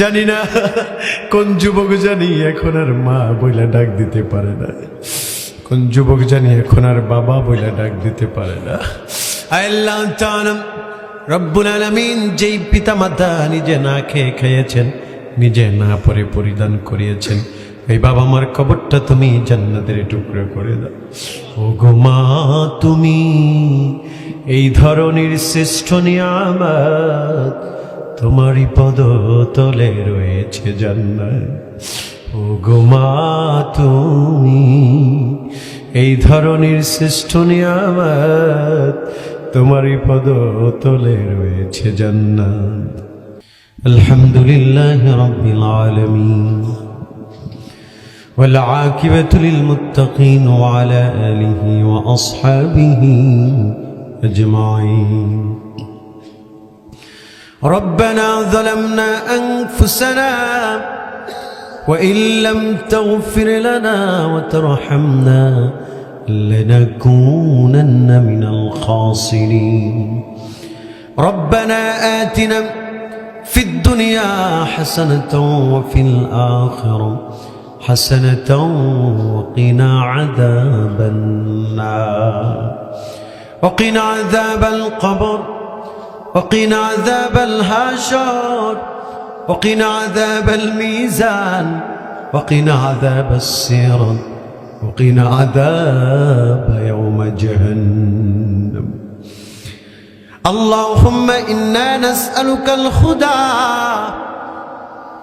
জানি না কোন যুবক জানি এখন আর মা বইলা ডাক দিতে পারে না, কোন যুবক জানি এখন আর বাবা বইলা ডাক দিতে পারে না। আল্লাহ তাআলা রব্বুল আলামিন যেই পিতা মাতা নিজে না খেয়ে খেয়েছেন, নিজে না পরে পরিধান করিয়েছেন, এই বাবা মার কবরটা তুমি জান্নাতের টুকরো করে দাও। ও গো মা, তুমি এই ধরনের শ্রেষ্ঠ নিয়ামত, তোমারই পদতলে রয়েছে জান্নাত। ও গো মা, তুমি এই ধরনের শ্রেষ্ঠ নিয়ামত, তোমারই পদতলে রয়েছে জান্নাত। আলহামদুলিল্লাহি রাব্বিল আলামিন والعاقبة للمتقين وعلى آله وأصحابه أجمعين. ربنا ظلمنا أنفسنا وإن لم تغفر لنا وترحمنا لنكونن من الخاسرين. ربنا آتنا في الدنيا حسنة وفي الآخرة حسنة وقنا عذاب النار وقنا عذاب القبر وقنا عذاب الحشر وقنا عذاب الميزان وقنا عذاب الصراط وقنا عذاب يوم جهنم. اللهم إنا نسألك الهدى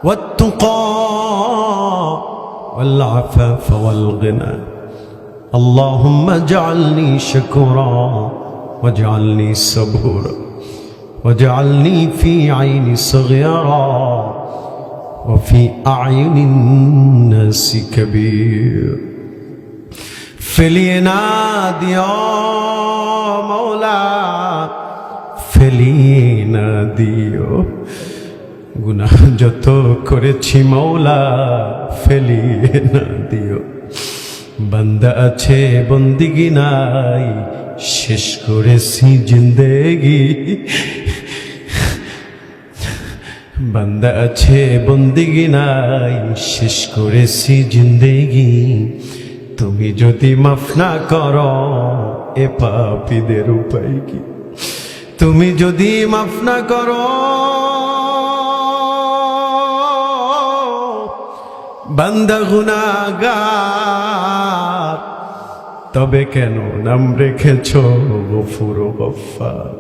والتقى والعفاف والغنى. اللهم اجعلني شكورا واجعلني صبورا واجعلني في عيني صغيرا وفي أعين الناس كبير. فلينا ديا مولا ফেলিনা দিও, গুনাহ যত করেছি মওলা ফেলিয়ে না দিও। বান্দা আছে বন্দিগি নাই, শেষ করেছি জিন্দেগি। বান্দা আছে বন্দিগি নাই, শেষ করেছি জিন্দেগি। তুমি যদি মাফ না করো এ পাপীদের উপায় কি? তুমি যদি মাফ না করো বান্দা গুনাহগার, তবে কেন নাম রেখেছ গফুর গফফার?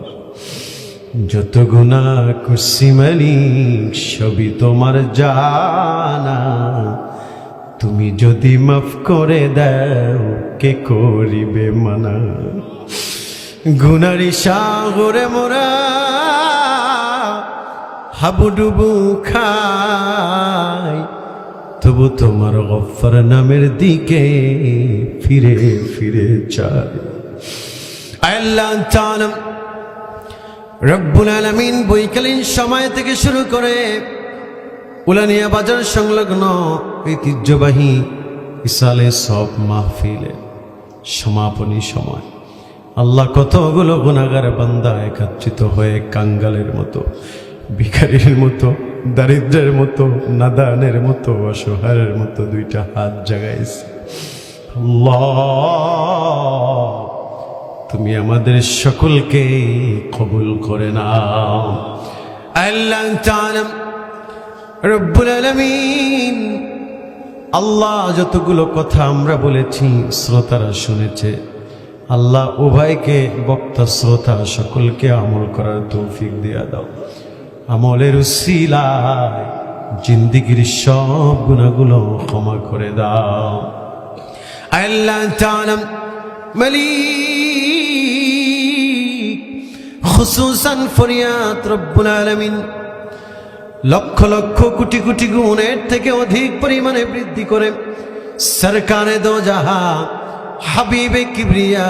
যত গুনাহ করছি মালিক সবই তোমার জানা, তুমি যদি মাফ করে দাও কে করিবে মানা? গুনারি সাগরে মোরা হাবুডুবু খাই, তবু তোমার গফফার নামের দিকে ফিরে ফিরে চাই। আল্লাহ তাআলা রব্বুল আলামিন বৈকালীন সময় থেকে শুরু করে উলানিয়া বাজার সংলগ্ন ঐতিহ্যবাহী ইসালে সব মাহফিলে সমাপনী সময় আল্লাহ কতগুলো গুনাহগার বান্দা একত্রিত হয়ে কাঙ্গালের মতো, ভিখারির মতো, দারিদ্রের মতো, নাদানের মতো, অসহায়ের মতো দুইটা হাত জাগাইছে। আল্লাহ, তুমি আমাদের সকলকে কবুল করে নাও। আল্লাহ তাআলা রব্বুল আলামিন, আল্লাহ যতগুলো কথা আমরা বলেছি শ্রোতারা শুনেছে, আল্লাহ উভয়কে বক্তা শ্রোতা সকলকে আমল করার তৌফিক দিয়া দাও। আমলের উসিলায় জিন্দেগীর সব গুনাহগুলো ক্ষমা করে দাও। আল্লাহ তাআলা মালিক খুসুসান ফরিয়াদ রব্বুল আলামিন লক্ষ লক্ষ কোটি কোটি গুণের থেকে অধিক পরিমাণে বৃদ্ধি করে সরকারে দো জাহান হাবিবে কিবরিয়া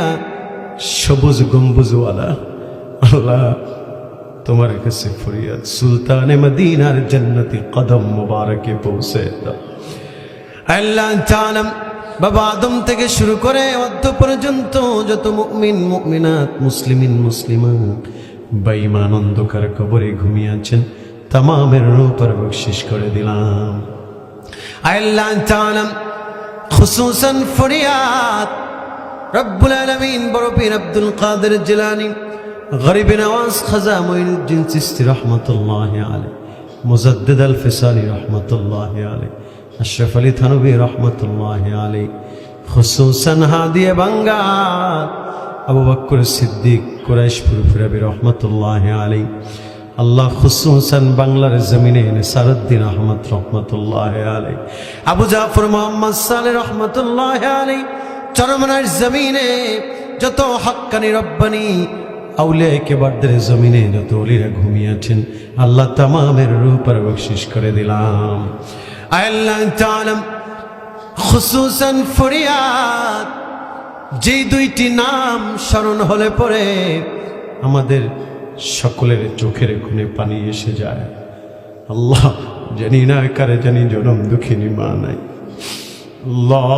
সবুজ গম্বুজওয়ালা আল্লাহ তোমার কাছে ফরিয়াদ, সুলতানে মদিনার জান্নাতি কদম মুবারকে পৌঁছে দাও। আল্লাহ তাআলা বাবা আদম থেকে শুরু করে অদ্য পর্যন্ত যত মুমিন মুমিনাত মুসলিমিন মুসলিমাত বেঈমান অন্ধকার কবরে ঘুমিয়ে আছেন তামামের উপর বকশিশ করে দিলাম। আল্লাহ তাআলা খুসুসান ফরিয়াদ রব্বুল আলামিন বড় পীর আব্দুল কাদের জিলানী, গরিব নওয়াজ খাজা মুঈনুদ্দিন চিশতি রহমাতুল্লাহি আলাইহি, মুজাদ্দিদ আল ফিসানি রহমাতুল্লাহি আলাইহি, আশরাফ আলী থানভী রহমাতুল্লাহি আলাইহি, খুসুসান হাদিয়ে বাঙ্গাল আবু বকর সিদ্দিক কুরাইশপুর ফিরাবি রহমাতুল্লাহি আলাইহি, আল্লাহ খুসুসান বাংলার জমিনে নিসারউদ্দিন আহমদ রহমাতুল্লাহি আলাইহি, আবু জাফর মুহাম্মদ সালেহ রহমাতুল্লাহি আলাইহি, চরমনার জমিনে যত হাক্কানি রব্বানি আউলিয়া কেবারদের জমিনে যত ওলিরা ঘুমিয়েছেন আল্লাহ তামামের রূপের বকশিশ করে দিলাম। আল্লাহ তাআলা খুসুসান ফরিয়াদ, যে দুইটি নাম স্মরণ হলে পরে আমাদের সকলের চোখের কোণে পানি এসে যায়। আল্লাহ জানি না কারে জানি জনম দুঃখিনী মা নাই, আল্লাহ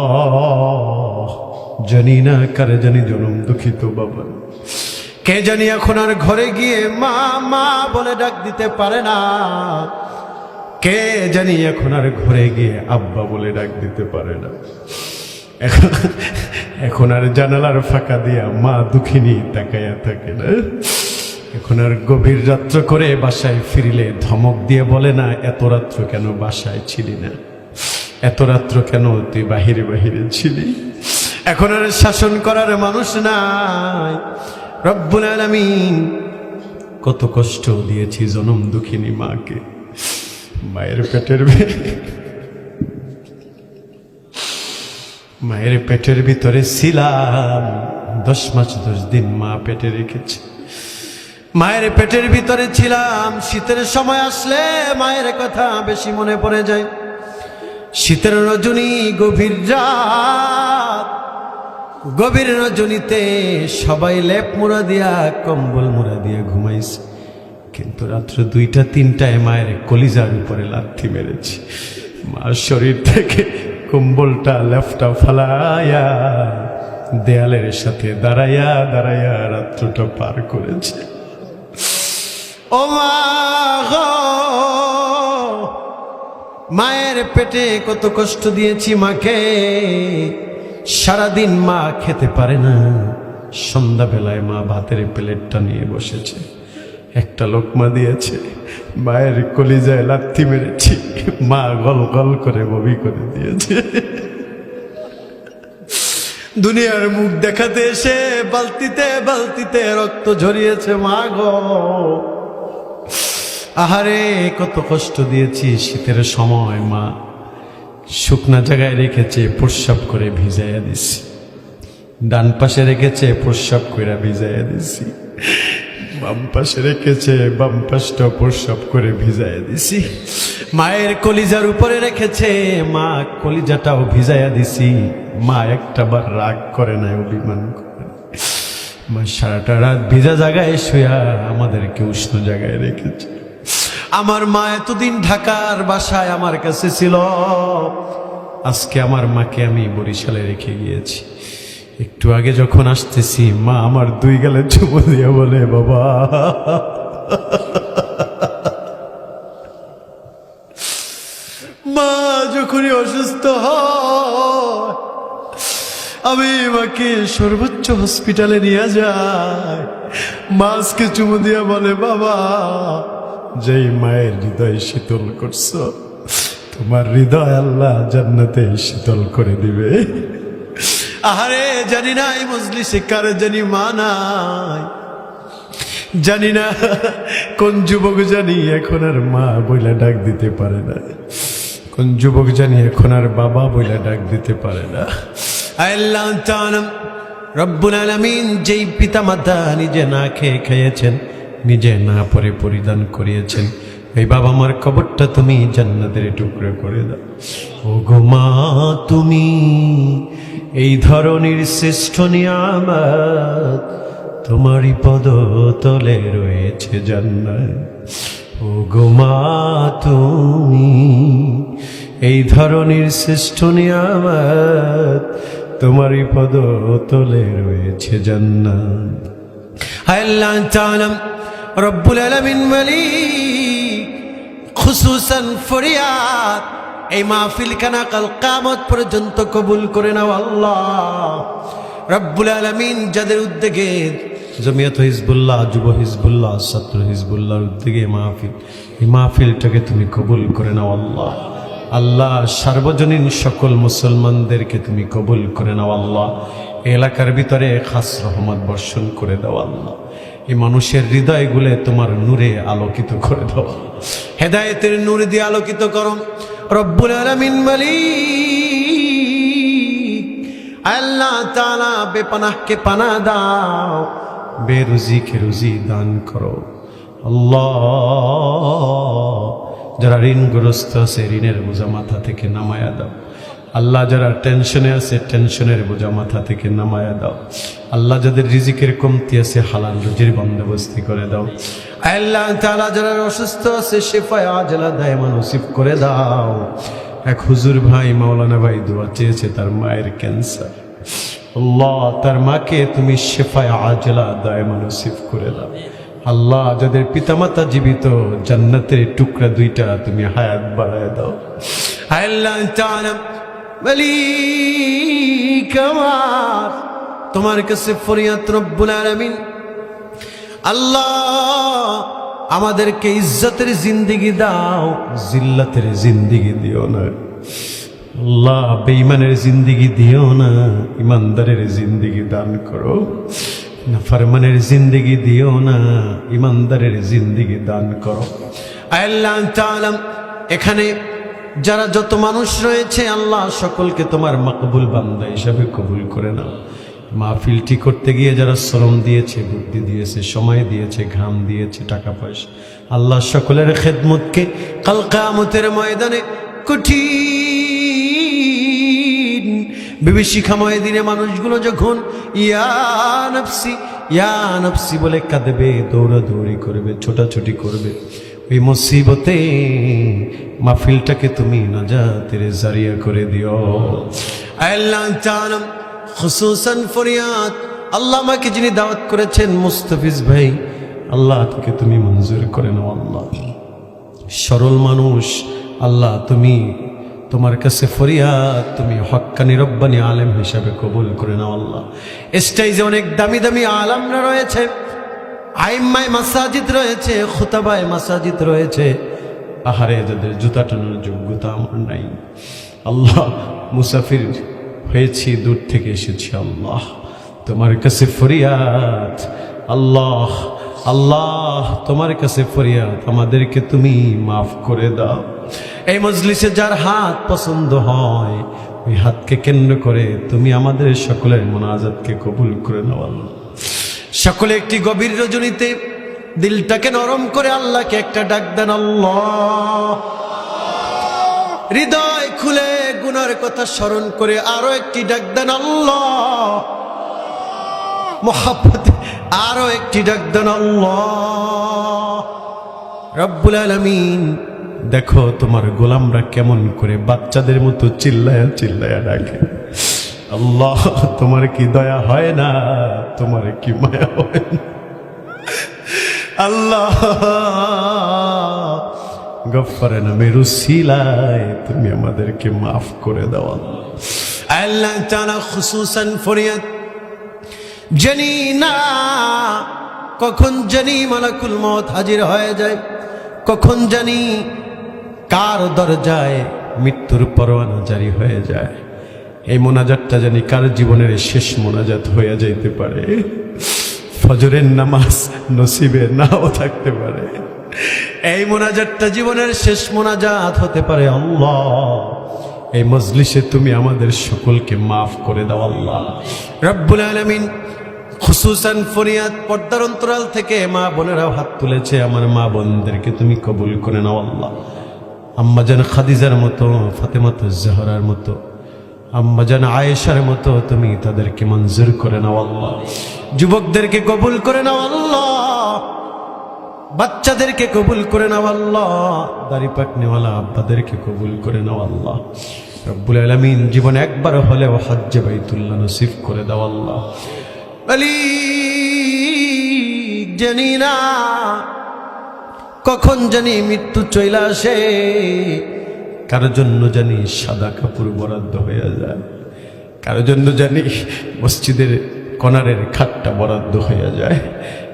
জানি না কারে জানি জনম দুঃখিত বাবা, কে জানি এখন আর ঘরে গিয়ে মা মা বলে ডাক দিতে পারে না, কে জানি এখন আর ঘরে গিয়ে আব্বা বলে ডাক দিতে পারে না, এখন আর জানালার ফাঁকা দিয়া মা দুঃখিনী তাকাইয়া থাকে না, এখন আর গভীর রাত্র করে বাসায় ফিরিলে ধমক দিয়ে বলে না এত রাত্র কেন বাসায় ছিলি না, এত রাত্র কেন তুই বাহিরে বাহিরে ছিলি, এখন আর শাসন করার মানুষ নাই। রব্বুল আলামিন কত কষ্ট দিয়েছি জনম দুঃখিনী মাকে, মায়ের পেটের ভিতরে ছিলাম 10 মাস 10 দিন মা পেটে রেখেছে, মায়ের পেটের ভিতরে ছিলাম। শীতের সময় আসলে মায়ের কথা বেশি মনে পড়ে যায়, শীতের রজনী গভীর রাত, গভীর রজনীতে সবাই লেপ মুড়া দিয়া কম্বল মুড়া দিয়া ঘুমাইছে, কিন্তু রাত্র 2টা 3টায় মায়ের কলিজার উপরে লাথি মেরেছি, মার শরীর থেকে কম্বলটা লেফটা ফালাইয়া দেয়ালের সাথে দাঁড়াইয়া দাঁড়াইয়া রাত্রটা পার করেছে। ও মা গো, মায়ের পেটে কত কষ্ট দিয়েছি মাকে, সারাদিন মা খেতে পারে না, সন্ধ্যাবেলায় মা ভাতের প্লেটটা নিয়ে বসেছে, একটা লোকমা দিয়েছে, মায়ের কলিজায় লাথি মেরেছি, মা গল গল করে বমি করে দিয়েছে। দুনিয়ার মুখ দেখাতে এসে বালতিতে বালতিতে রক্ত ঝরিয়েছে মা গো। আহারে কত কষ্ট দিয়েছি। শীতের সময় মা শুকনা জায়গায় রেখেছে, প্রস্রাব করে ভিজাইয়া দিছি, ডান পাশে রেখেছে, প্রস্রাব করে ভিজাইয়া দিছি, বাম পাশে রেখেছে, বাম পাশটা প্রস্রাব করে ভিজাইয়া দিছি, মায়ের কলিজার উপরে রেখেছে, মা কলিজাটাও ভিজাইয়া দিছি। মা একটা বার রাগ করে নাই, অভিমান করে, মা সারাটা রাত ভিজা জায়গায় শুয়া আমাদেরকে উষ্ণ জায়গায় রেখেছে। আমার মা এতদিন ঢাকার বাসায় আমার কাছে ছিল, আজকে আমার মাকে আমি বরিশালে রেখে গিয়েছি। একটু আগে যখন আসতেছি মা আমার 2 গালে চুমু দিয়ে বলে, বাবা মা যখনই অসুস্থ হয় আমি মাকে সর্বোচ্চ হসপিটালে নিয়ে যাই। মা আজকে চুমু দিয়ে বলে, বাবা যেই মায়ের হৃদয় শীতল করছো, তোমার হৃদয় আল্লাহ জান্নাতে শীতল করে দিবে। আহারে জানি না এই মজলিসে কারে জানি মা নাই, জানি না কোন যুবক জানি এখন আর মা বইলা ডাক দিতে পারে না, কোন যুবক জানি এখন আর বাবা বইলা ডাক দিতে পারে না। আল্লাহ তাআলা রব্বুল আলামিন যেই পিতামাতা নিজে না খেয়ে খেয়েছেন, নিজে না পরে পরিধান করিয়েছেন, এই বাবা মার কবরটা তুমি জান্নাতের টুকরো করে দাও। ও গো মা, তুমি এই ধরনের শ্রেষ্ঠ নিয়ামত, তোমারই পদতলে রয়েছে জান্নাত। ও গো মা, তুমি এই ধরনের শ্রেষ্ঠ নিয়ামত, তোমারই পদতলে রয়েছে জান্নাত। আল্লাহ তাআলা রব্বুল আলামিন মালিক খুসুসান ফরিয়াদ এই মাহফিল খানা কাল কিয়ামত পর্যন্ত কবুল করে নাও আল্লাহ রব্বুল আলামিন। যাদের উদ্যোগে জমিয়ত হিজবুল্লাহ, যুব হিজবুল্লাহ, ছাত্র হিজবুল্লাহর উদ্যোগে এই মাহফিলটাকে তুমি কবুল করে নাও আল্লাহ। আল্লাহ সার্বজনীন সকল মুসলমানদেরকে তুমি কবুল করে নাও আল্লাহ। এলাকার ভিতরে খাস রহমত বর্ষণ করে দাও আল্লাহ। এই মানুষের হৃদয়গুলো তোমার নূরে আলোকিত করে দাও, হেদায়েতের নূর দিয়ে আলোকিত করো রব্বুল আলামিন। মালিক আল্লাহ তাআলা বেপানাহকে পানা দাও, বেরুজিকে রুজি দান করো আল্লাহ। যারা ঋণগ্রস্ত আছে ঋণের বোঝা মাথা থেকে নামায়া দাও আল্লাহ। যারা টেনশনে আছে টেনশনের বোঝা মাথা থেকে নামায়া দাও আল্লাহ। যাদের রিজিকের কমতি আছে হালাল রুজির বন্দোবস্তি করে দাও আল্লাহ তাআলা। যারা অসুস্থ আছে শিফায়ে আজলা দায়মান নসিব করে দাও। এক হুজুর ভাই মাওলানা ভাই দোয়া চেয়েছে, তার মায়ের ক্যান্সার আল্লাহ, তার মাকে তুমি শিফায়ে আজলা দায়মান নসিব করে দাও আল্লাহ। যাদের পিতামাতা জীবিত জান্নাতের টুকরা দুইটা তুমি হায়াত বাড়ায় দাও আল্লাহ তাআলা। মালিক আমার তোমার কাছে ফরিয়াদ রব্বুল আলামিন আল্লাহ, আমাদেরকে ইজ্জতের জিন্দেগি দাও, জিল্লাতের জিন্দেগি দিও না আল্লাহ। বেঈমানের জিন্দেগি দিও না, ইমানদারের জিন্দেগি দান করো। নাফরমানের জিন্দেগি দিও না, ইমানদারের জিন্দেগি দান করো আল্লাহ তাআলা। এখানে যারা যত মানুষ রয়েছে আল্লাহ সকলকে তোমার মকবুল বান্দা হিসাবে কবুল করে নাও। মাহফিলটি করতে গিয়ে যারা শ্রম দিয়েছে, বুদ্ধি দিয়েছে, সময় দিয়েছে, ঘাম দিয়েছে, টাকা পয়সা, আল্লাহ সকলের খেদমতকে কাল কিয়ামতের ময়দানে কঠিন বিভীষিকাময় দিনে মানুষগুলো যখন ইয়া নফসি বলে কাঁদবে, দৌড়াদৌড়ি করবে, ছোটাছুটি করবে, ওই মুসিবতে মাহফিলটাকে তুমি নাজাতের জারিয়া করে দিও আল্লাহ তাআলা। খুসুসান ফরিয়াদ আল্লাহ, আমাকে যিনি দাওয়াত করেছেন মুস্তাফিজ ভাই, আল্লাহ তাকে তুমি মঞ্জুর করে নাও আল্লাহ। সরল মানুষ আল্লাহ, তুমি তোমার কাছে ফরিয়াদ, তুমি হক্কানি রব্বানি আলেম হিসাবে কবুল করে নাও আল্লাহ। স্টেজে অনেক দামি দামি আলেমরা রয়েছে, আইম্মায়ে মাসাজিদ রয়েছে, খুতাবায়ে মাসাজিদ রয়েছে, আহারে যাদের জুতা টানার যোগ্যতা আমার নাই আল্লাহ। মুসাফির হয়েছি, দূর থেকে এসেছি আল্লাহ, তোমার কাছে ফরিয়াদ আল্লাহ। আল্লাহ তোমার কাছে ফরিয়াদ, আমাদেরকে তুমি মাফ করে দাও। এই মজলিসে যার হাত পছন্দ হয় ওই হাতকে কেন্দ্র করে তুমি আমাদের সকলের মুনাজাতকে কবুল করে নাও আল্লাহ। সকলে একটি গভীর রজনীতে দিলটাকে নরম করে আল্লাহকে একটা ডাক দেন আল্লাহ। হৃদয় খুলে গুনার কথা স্মরণ করে আরো একটি ডাক দেন আল্লাহ। মোহাব্বতে আরো একটি ডাক দেন আল্লাহ। রব্বুল আলামিন, দেখো তোমার গোলামরা কেমন করে বাচ্চাদের মতো চিল্লায়া চিল্লায়া ডাকে আল্লাহ। তোমার কি দয়া হয় না? তোমার কি মায়া হয় না? আল্লাহ গফফারের নামের উসিলায় তুমি আমাদেরকে মাফ করে দাও আল্লাহ তাআলা। খুসুসান ফরিয়াদ জানি না কখন জানি মালাকুল মউত হাজির হয়ে যায়, কখন জানি কার দরজায় মৃত্যুর পরোয়ানা জারি হয়ে যায়। এই মোনাজাতটা জানি কার জীবনের শেষ মোনাজাত হয়ে যাইতে পারে, ফজরের নামাজ নসিবে নাও থাকতে পারে। এই মোনাজাতটা জীবনের শেষ মোনাজাত হতে পারে আল্লাহ। এই মজলিসে তুমি আমাদের সকলকে মাফ করে দাও আল্লাহ রব্বুল আলামিন। খুসুসান ফরিয়াদ পর্দার অন্তরাল থেকে মা বোনেরাও হাত তুলেছে, আমার মা বোনদেরকে তুমি কবুল করে নাও আল্লাহ। আম্মাজান খাদিজার মতো, ফাতেমাতুজ জাহরার মতো, আম্মাজান আয়েশার মতো তুমি তাদেরকে মঞ্জুর করে নাও আল্লাহ। যুবকদেরকে কবুল করে নাও আল্লাহ, বাচ্চাদেরকে কবুল করে নাও আল্লাহ, দাড়ি পাকনেওয়ালা আব্বাদেরকে কবুল করে নাও আল্লাহ রব্বুল আলামিন। জীবন একবার হলেও হজ্জে বাইতুল্লাহ নসিব করে দাও আল্লাহ। মালিক জানি না কখন জানি মৃত্যু চলে আসে, কারোর জন্য জানি সাদা কাপড় বরাদ্দ হয়ে যায়, কারোর জন্য জানি মসজিদের কনারের খাটটা বরাদ্দ হয়ে যায়,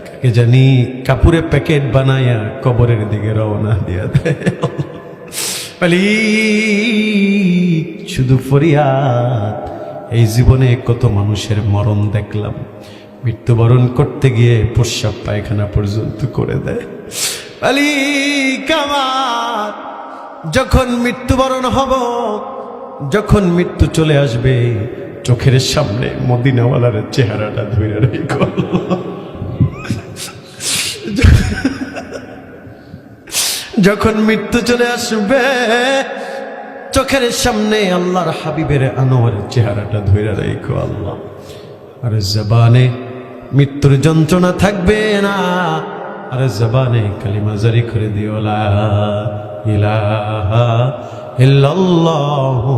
কাকে জানি কাপড়ে প্যাকেট বানায়া কবরের দিকে রওনা দিয়া দেয়। শুধু ফরিয়াদ, এই জীবনে কত মানুষের মরণ দেখলাম, মৃত্যুবরণ করতে গিয়ে প্রস্রাব পায়খানা পর্যন্ত করে দেয়। কামার যখন মৃত্যুবরণ হব, যখন মৃত্যু চলে আসবে, চোখের সামনে মদিনাওয়ালার চেহারাটা ধরে রেখো। যখন মৃত্যু চলে আসবে, চোখের সামনে আল্লাহর হাবিবের আনোয়ারের চেহারাটা ধরে রেখো আল্লাহ। আর জবানে মৃত্যুর যন্ত্রণা থাকবে না, আর জবানে কালিমা জারি করে দিও লা ইলাহা ইল্লাল্লাহু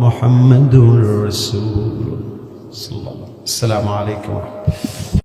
মুহাম্মাদুর রাসূলুল্লাহ। আসসালামু আলাইকুম।